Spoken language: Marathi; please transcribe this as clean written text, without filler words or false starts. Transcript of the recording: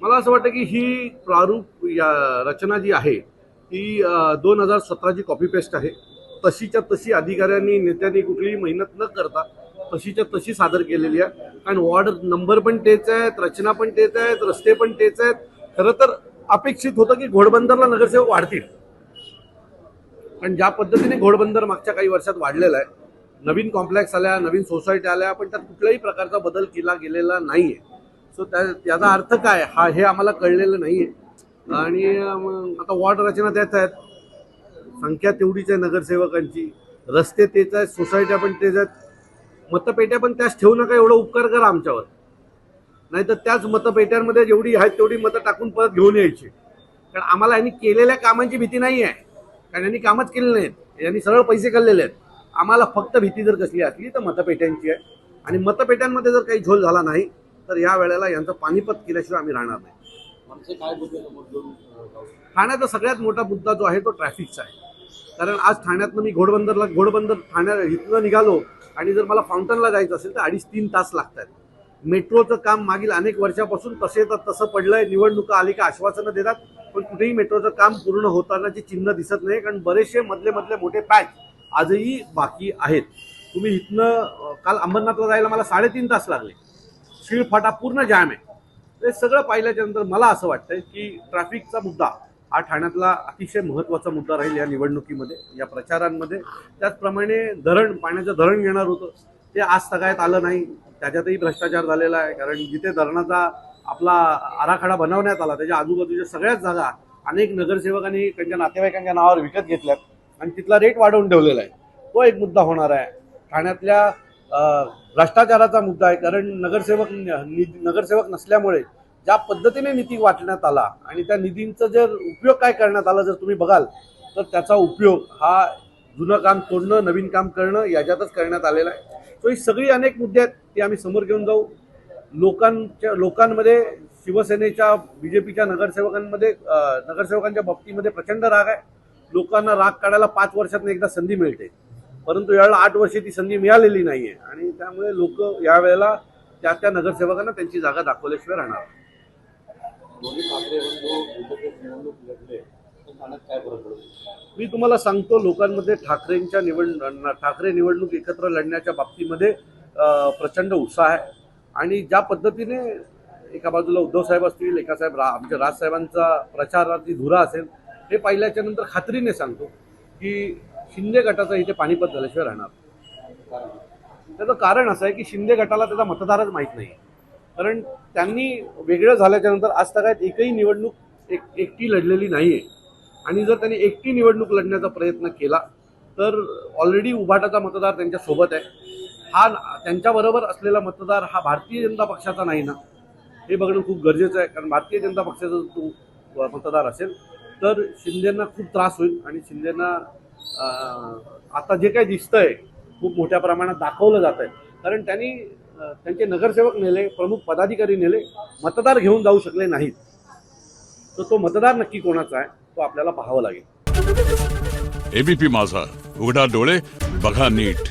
मला असं वाटतं की ही प्रारूप या रचना जी आहे ती 2017ची कॉपी पेस्ट आहे. तशीच्या तशी अधिकाऱ्यांनी नेत्यांनी कुठलीही मेहनत न करता तशीच्या तशी सादर केलेली आहे. कारण वॉर्ड नंबर पण तेच आहेत, रचना पण तेच आहेत, रस्ते पण तेच आहेत. खरं तर अपेक्षित होतं की घोडबंदरला नगरसेवक वाढतील, पण ज्या पद्धतीने घोडबंदर मागच्या काही वर्षात वाढलेला आहे, नवीन कॉम्प्लेक्स आल्या, नवीन सोसायटी आल्या, पण त्यात कुठल्याही प्रकारचा बदल केला गेलेला नाहीये. सो त्याचा अर्थ काय हा हे आम्हाला कळलेलं नाहीये. आणि आता वॉर्ड रचना त्याच आहेत, संख्या तेवढीच आहे नगरसेवकांची, रस्ते तेच आहेत, सोसायट्या पण तेच आहेत, मतपेट्या पण त्याच ठेवू नका एवढं उपकार करा आमच्यावर. नाही तर त्याच मतपेट्यांमध्ये जेवढी आहेत तेवढी मतं टाकून परत घेऊन यायची. कारण आम्हाला यांनी केलेल्या कामांची भीती नाही आहे, कारण यांनी कामच केले नाहीत, यांनी सरळ पैसे खाल्लेले आहेत. आम्हाला फक्त भीती जर कसली असली तर मतपेट्यांची आहे. आणि मतपेट्यांमध्ये जर काही झोल झाला नाही तर या वेळेला यांचं पानिपत केल्याशिवाय आम्ही राहणार नाही. ठाण्याचा सगळ्यात मोठा मुद्दा जो आहे तो ट्रॅफिकचा आहे. कारण आज ठाण्यातनं मी घोडबंदर ठाण्यात इथनं निघालो आणि जर मला फाउंटनला जायचं असेल तर 2.5-3 तास लागतात. मेट्रोचं काम मागील अनेक वर्षापासून तसं पडलंय. निवडणुका आली का आश्वासनं देतात, पण कुठेही मेट्रोचं काम पूर्ण होतानाची चिन्ह दिसत नाही. कारण बरेचसे मधले मोठे पॅच आजही बाकी आहेत. तुम्ही इथनं काल अंबरनाथला जायला मला 3.5 तास लागले. शिळफाटा पूर्ण जाम आहे. ते सगळं पाहिल्याच्या नंतर मला असं वाटतंय की ट्रॅफिकचा मुद्दा हा ठाण्यातला अतिशय महत्त्वाचा मुद्दा राहील या निवडणुकीमध्ये, या प्रचारांमध्ये. त्याचप्रमाणे पाण्याचं धरण घेणार होतं, ते आज सगळ्यात आलं नाही. त्याच्यातही भ्रष्टाचार झालेला आहे. कारण जिथे धरणाचा आपला आराखडा बनवण्यात आला त्याच्या आजूबाजूच्या सगळ्याच जागा अनेक नगरसेवकांनी त्यांच्या नातेवाईकांच्या नावावर विकत घेतल्यात आणि तिथला रेट वाढवून ठेवलेला आहे. तो एक मुद्दा होणार आहे. ठाण्यातल्या भ्रष्टाचाराचा मुद्दा आहे. कारण नगरसेवक नसल्यामुळे ज्या पद्धतीने निधी वाटण्यात आला आणि त्या निधींचा जर उपयोग काय करण्यात आला जर तुम्ही बघाल तर त्याचा उपयोग हा जुनं काम तोडणं, नवीन काम करणं याच्यातच करण्यात आलेला आहे. तो ही सगळी अनेक मुद्दे आहेत, ती आम्ही समोर घेऊन जाऊ. लोकांमध्ये शिवसेनेच्या बीजेपीच्या नगरसेवकांच्या बाबतीमध्ये प्रचंड राग आहे. लोकांना राग काढायला 5 वर्षातून एकदा संधी मिळते, परंतु यावेळेला 8 वर्षे ती संधी मिळालेली नाहीये. आणि त्यामुळे लोक यावेळेला त्या नगरसेवकांना त्यांची जागा दाखवल्याशिवाय राहणार. मी तुम्हाला सांगतो, लोकांमध्ये ठाकरे निवडणूक एकत्र लढण्याच्या बाबतीमध्ये प्रचंड उत्साह आहे. आणि ज्या पद्धतीने एका बाजूला उद्धव साहेब असतील, आमच्या राजसाहेबांचा प्रचाराची धुरा असेल, हे पाहिल्याच्या नंतर खात्रीने सांगतो की शिंदे गटाचा इथे पानिपत झाल्याशिवाय राहणार. त्याचं कारण असं आहे की शिंदे गटाला त्याचा मतदारच माहीत नाही. कारण त्यांनी वेगळं झाल्याच्या नंतर आज तगायत एकही निवडणूक एकटी लढलेली नाहीये. आणि जर त्यांनी एकटी निवडणूक लढण्याचा प्रयत्न केला तर ऑलरेडी उभाटाचा मतदार त्यांच्या सोबत आहे. हा त्यांच्याबरोबर असलेला मतदार हा भारतीय जनता पक्षाचा नाही ना, हे बघणं खूप गरजेचं आहे. कारण भारतीय जनता पक्षाचा तो मतदार असेल तर शिंदेंना खूप त्रास होईल. आणि शिंदेंना आता जे काही दिसतंय खूप मोठ्या प्रमाणात दाखवलं जात आहे. कारण त्यांनी त्यांचे नगरसेवक नेले, प्रमुख पदाधिकारी नेले, मतदार घेऊन जाऊ शकले नाहीत. तर तो मतदार नक्की कोणाचा आहे तो आपल्याला पाहावं लागेल. एबीपी माझा, उघडा डोळे बघा नीट.